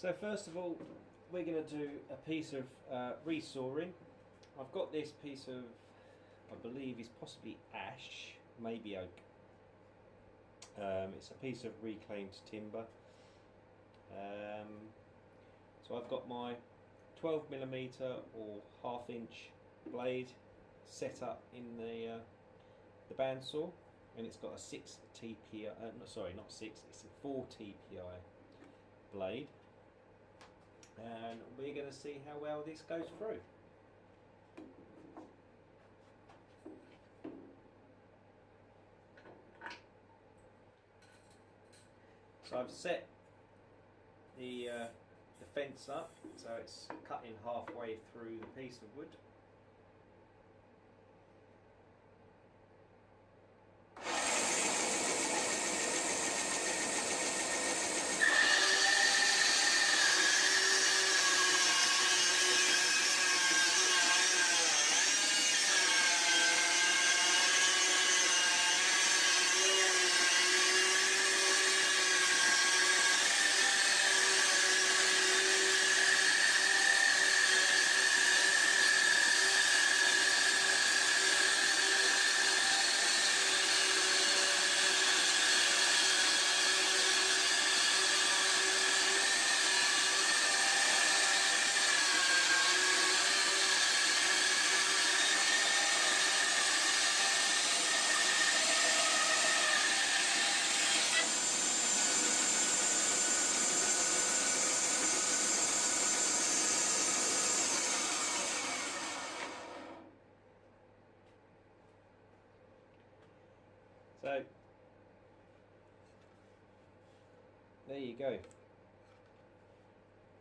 So first of all, we're going to do a piece of resawing. I've got this piece of, I believe is possibly ash, maybe oak. It's a piece of reclaimed timber. So I've got my 12mm or 1/2 inch blade set up in the bandsaw, and it's got a 6 TPI, no, sorry, not 6, it's a 4 TPI blade, and we're going to see how well this goes through. So I've set the fence up, so it's cutting halfway through the piece of wood. So there you go.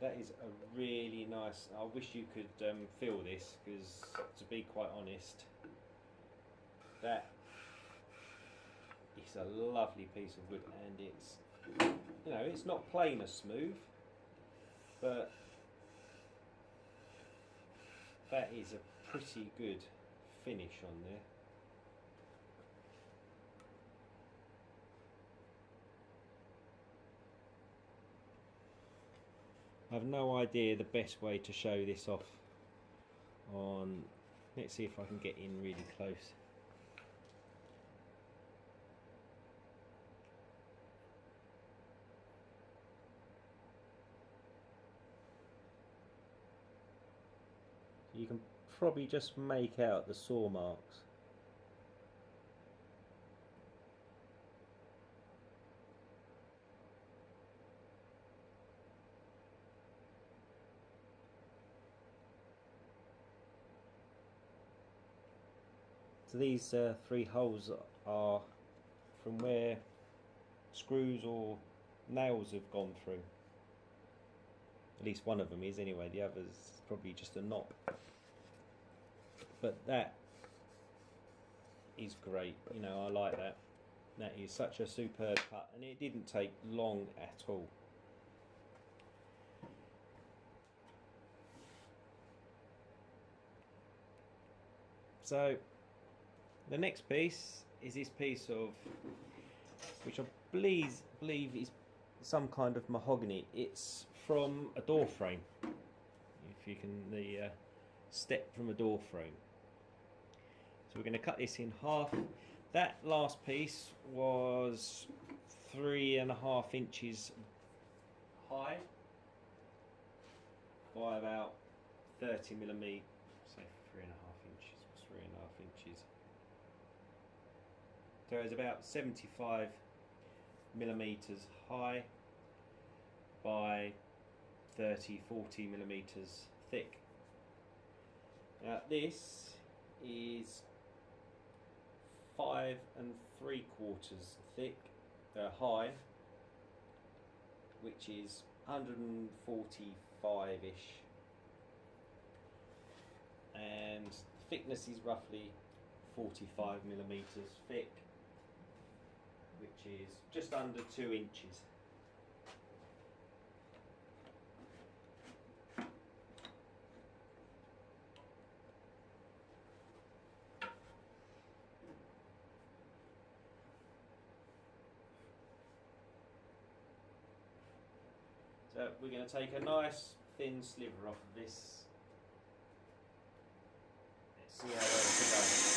That is a really nice, I wish you could feel this, because to be quite honest, that is a lovely piece of wood, and it's, you know, it's not plain as smooth, but that is a pretty good finish on there. I have no idea the best way to show this off on, let's see if I can get in really close. You can probably just make out the saw marks. So these 3 holes are from where screws or nails have gone through. At least one of them is anyway, the other's probably just a knot. But that is great, you know, I like that. That is such a superb cut, and it didn't take long at all. So the next piece is this piece of, which I believe is some kind of mahogany. It's from a door frame. If you can, the step from a door frame. So we're going to cut this in half. That last piece was 3.5 inches high by about 30mm. Say 3.5 inches. What's 3.5 inches? So it's about 75mm high by 40mm thick. Now this is 5 3/4 thick, high, which is 145-ish, and thickness is roughly 45mm thick, which is just under 2 inches. So we're going to take a nice thin sliver off of this. Let's see how well it goes.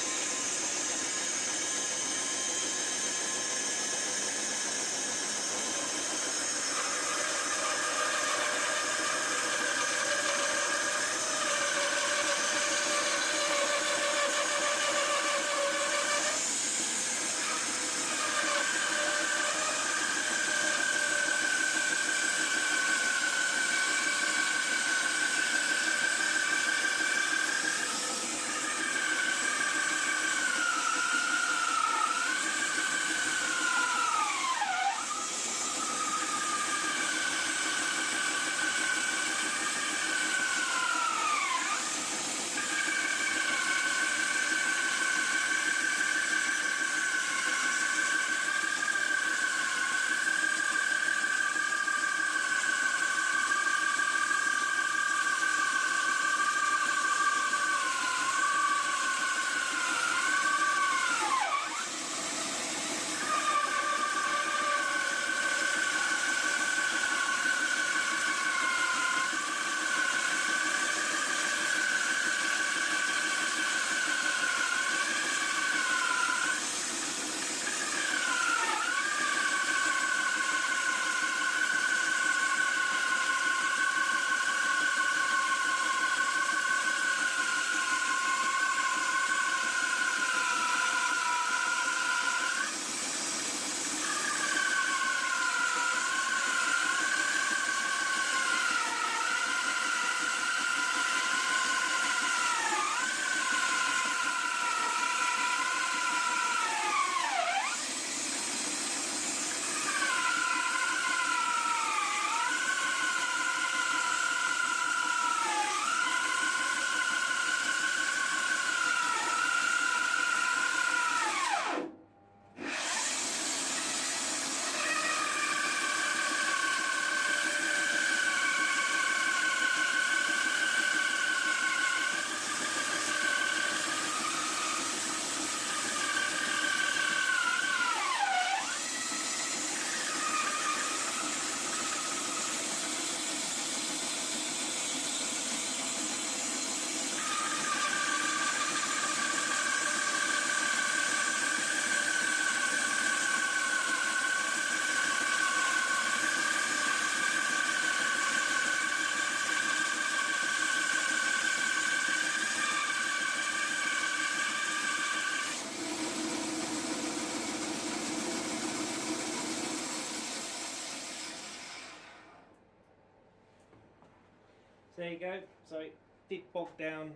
So there you go. So it did bog down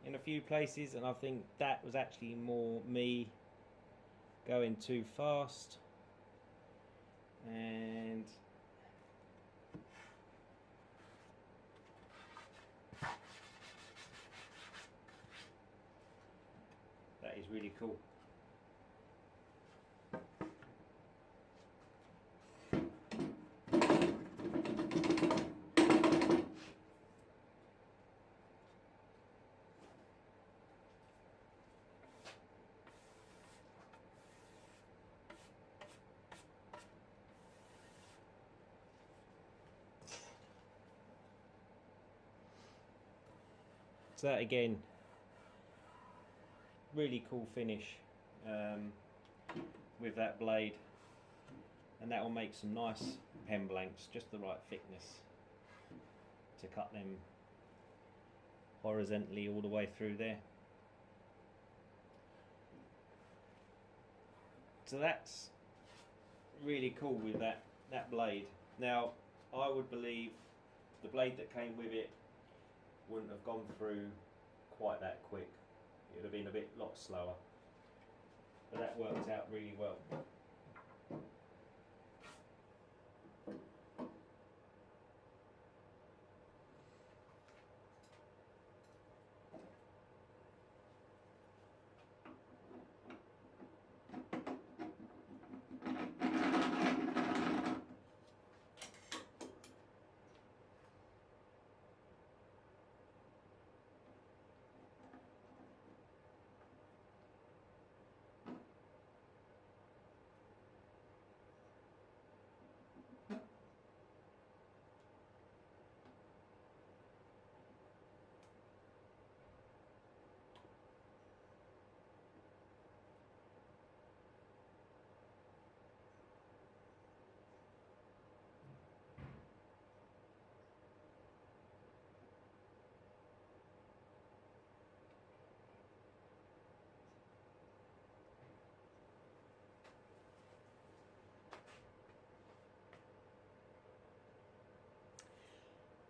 in a few places, and I think that was actually more me going too fast. And that is really cool. So that again, really cool finish with that blade, and that will make some nice pen blanks, just the right thickness to cut them horizontally all the way through there. So that's really cool with that blade. Now I would believe the blade that came with it wouldn't have gone through quite that quick. It would have been a lot slower, but that worked out really well.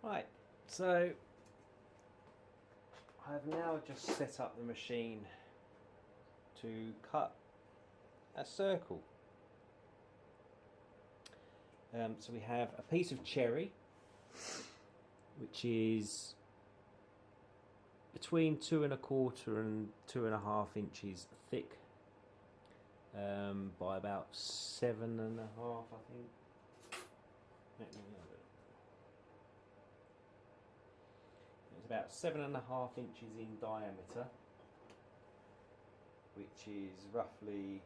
Right, so I've now just set up the machine to cut a circle. So we have a piece of cherry, which is between 2¼ and 2½ inches thick, by about 7½, I think. It's about 7½ inches in diameter, which is roughly,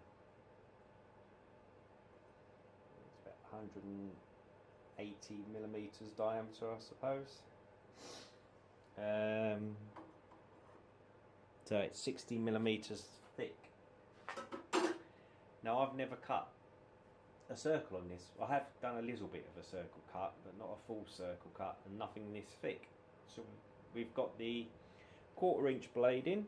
it's about 180 millimeters diameter, I suppose. So it's 60 millimeters thick. Now I've never cut a circle on this. I have done a little bit of a circle cut, but not a full circle cut, and nothing this thick. So we've got the 1/4 inch blade in.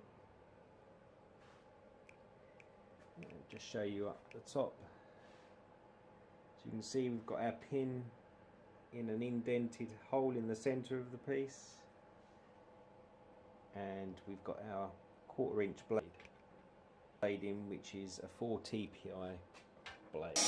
I'll just show you up the top. So you can see we've got our pin in an indented hole in the centre of the piece, and we've got our 1/4 inch blade in, which is a 4 TPI blade.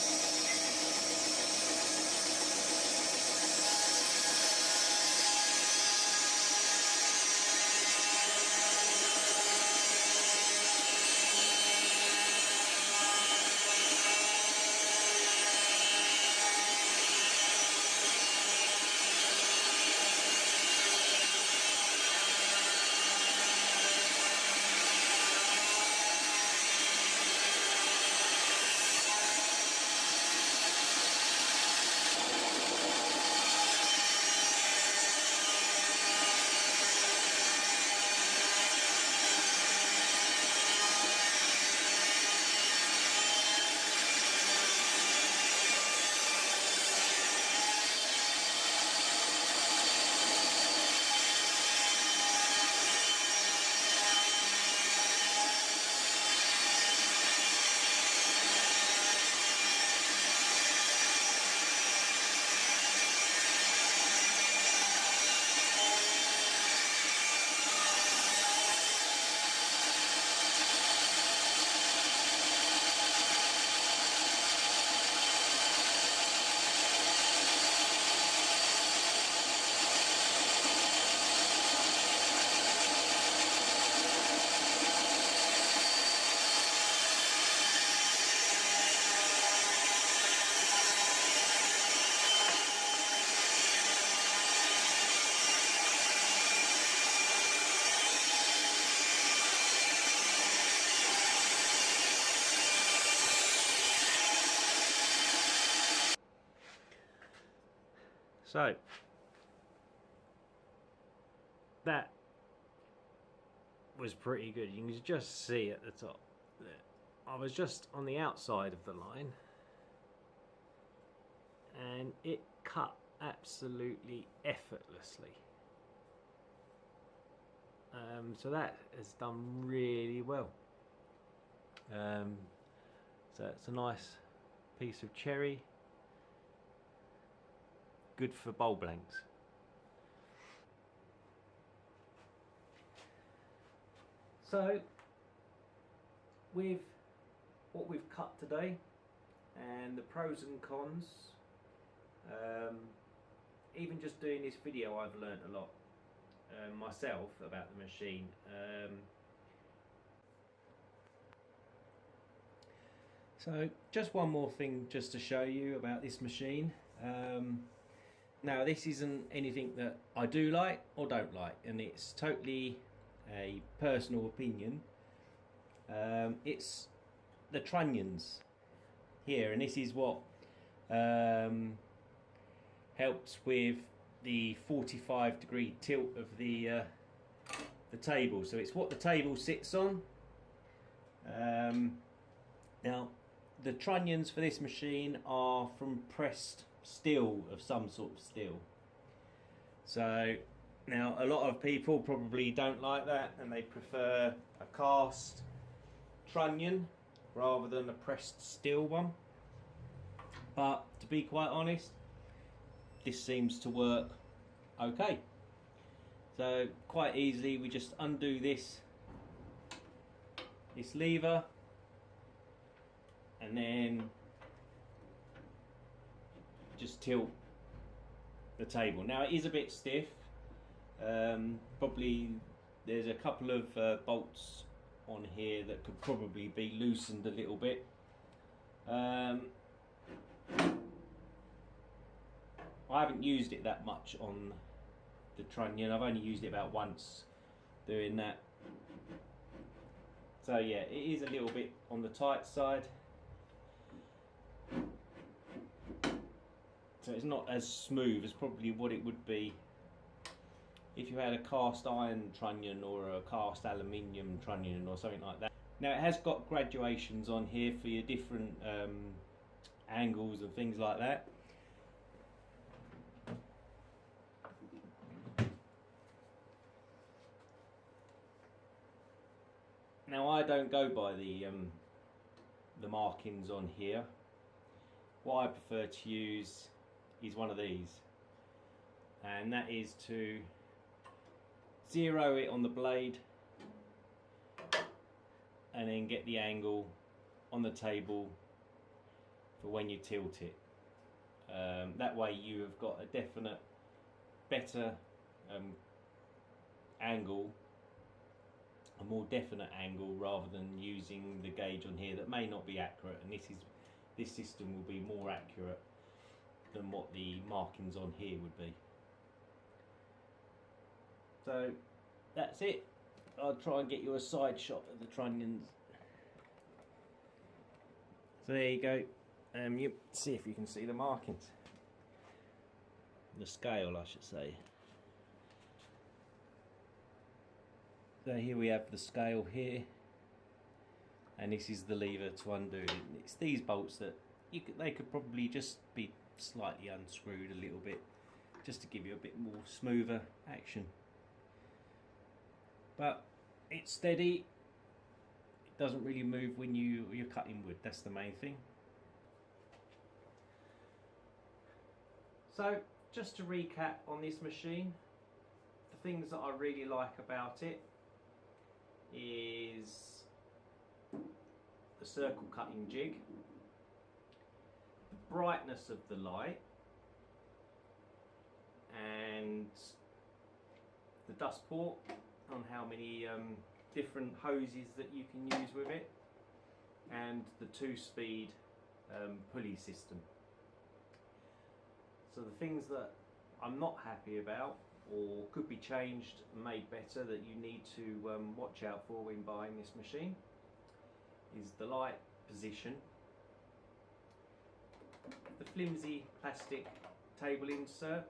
So that was pretty good. You can just see at the top there. I was just on the outside of the line, and it cut absolutely effortlessly. So that has done really well. So it's a nice piece of cherry, good for bowl blanks. So with what we've cut today and the pros and cons, even just doing this video I've learnt a lot myself about the machine. So just one more thing just to show you about this machine. Now this isn't anything that I do like or don't like, and it's totally a personal opinion. It's the trunnions here, and this is what helps with the 45-degree tilt of the table. So it's what the table sits on. Now the trunnions for this machine are from pressed steel of some sort of steel. So now a lot of people probably don't like that, and they prefer a cast trunnion rather than a pressed steel one. But to be quite honest, this seems to work Okay, so quite easily we just undo this lever and then just tilt the table. Now it is a bit stiff, probably there's a couple of bolts on here that could probably be loosened a little bit. I haven't used it that much on the trunnion. I've only used it about once doing that. So yeah, it is a little bit on the tight side. So it's not as smooth as probably what it would be if you had a cast iron trunnion or a cast aluminium trunnion or something like that. Now it has got graduations on here for your different angles and things like that. Now I don't go by the markings on here. What I prefer to use is one of these, and that is to zero it on the blade and then get the angle on the table for when you tilt it. That way you have got a definite better angle, a more definite angle, rather than using the gauge on here that may not be accurate, and this system will be more accurate than what the markings on here would be. So that's it. I'll try and get you a side shot of the trunnions. So there you go. You see if you can see the markings. The scale, I should say. So here we have the scale here, and this is the lever to undo it. It's these bolts that they could probably just be slightly unscrewed a little bit, just to give you a bit more smoother action. But it's steady. It doesn't really move when you're cutting wood. That's the main thing. So just to recap on this machine, the things that I really like about it is the circle cutting jig, the brightness of the light, and the dust port on how many different hoses that you can use with it, and the 2-speed pulley system. So the things that I'm not happy about or could be changed and made better that you need to watch out for when buying this machine is the light position, the flimsy plastic table insert.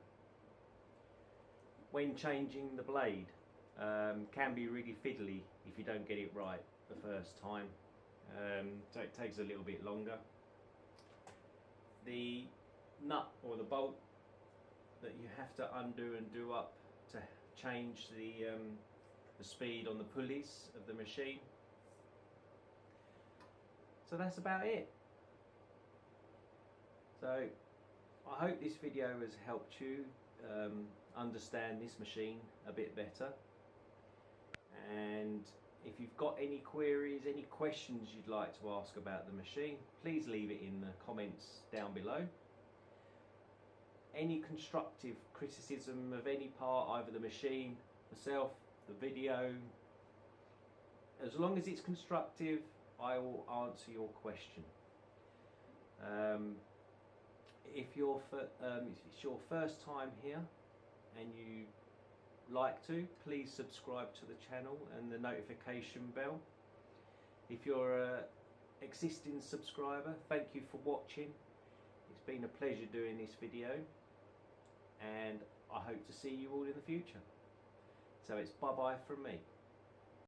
When changing the blade, can be really fiddly if you don't get it right the first time, so it takes a little bit longer. The nut or the bolt that you have to undo and do up to change the speed on the pulleys of the machine. So that's about it. So I hope this video has helped you understand this machine a bit better, and if you've got any queries, any questions you'd like to ask about the machine, please leave it in the comments down below. Any constructive criticism of any part, either the machine, myself, the video, as long as it's constructive, I will answer your question. If it's your first time here and you like to, please subscribe to the channel and the notification bell. If you're an existing subscriber, thank you for watching. It's been a pleasure doing this video, and I hope to see you all in the future. So it's bye bye from me.